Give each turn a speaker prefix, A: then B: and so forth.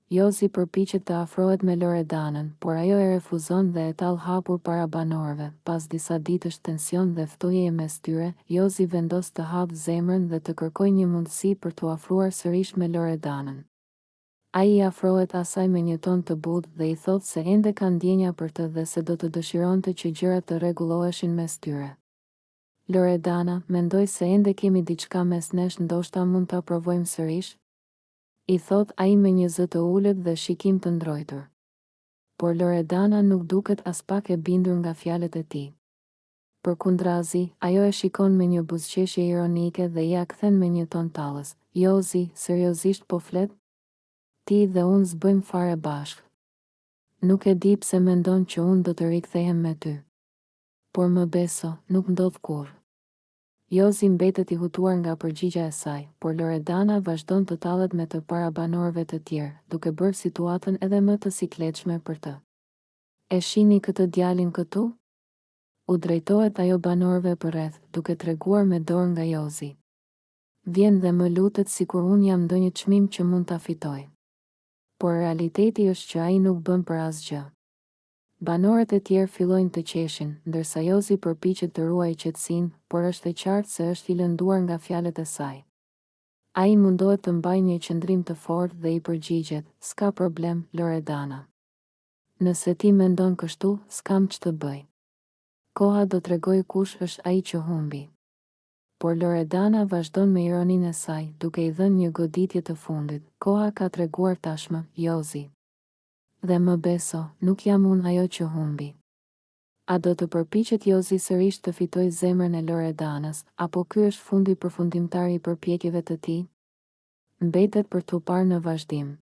A: Jozi përpiqet të afrohet me Loredanën, por ajo e refuzon dhe e tall hapur para banorëve. Pas disa ditësh tension dhe ftojeje mes tyre, Jozi vendos të hapë zemrën dhe të kërkojë një mundësi për t'u afruar sërish me Loredanën. Ai i afrohet asaj me një ton të butë dhe i thotë se ende ka ndjenja për të dhe se do të dëshironte që gjërat të rregulloheshin mes tyre. Loredana, mendoj se ende kemi diçka mes nesh, ndoshta mund ta provojmë sërish, i thot ai me një zë të ulët dhe shikim të ndrojtur. Por Loredana nuk duket as pak e bindur nga fjalët e tij. Përkundrazi, ajo e shikon me një buzëqeshje ironike dhe ja kthen me një ton tallës. Jozi, seriozisht po flet? Ti dhe unë s'bëjmë fare bashkë. Nuk e di pse mendon që unë do të rikthehem me ty. Por më beso, nuk ndodh kurrë. Jozi mbetet i hutuar nga përgjigja e saj, por Loredana vazhdon të tallet me të para banorëve të tjerë, duke bërë situatën edhe më të sikletshme për të. E shihni këtë djalin këtu? U drejtohet ajo banorëve përreth, duke treguar me dorë nga Jozi. Vjen dhe më lutet sikur unë jam ndonjë çmim që mund ta fitoj. Por realiteti është që ai nuk bën për asgjë. Banorët e tjerë fillojnë të qeshin, ndërsa Jozi përpiqet të ruajë qetësinë, por është e qartë se është i lënduar nga fjalët e saj. Ai mundohet të mbajë një qëndrim të fortë dhe i përgjigjet, "S'ka problem, Loredana. Nëse ti mendon kështu, s'kam ç'të bëj. Koha do t'rregojë kush është ai që humbi." Por Loredana vazhdon me ironinë e saj, duke i dhënë një goditje të fundit. "Koha ka treguar tashmë, Jozi. Dhe më beso, nuk jam unë ajo që humbi." A do të përpiqet Jozi sërish të fitojë zemrën e Loredanës, apo ky është fundi përfundimtar i përpjekjeve të tij? Mbetet për t'u parë në vazhdim.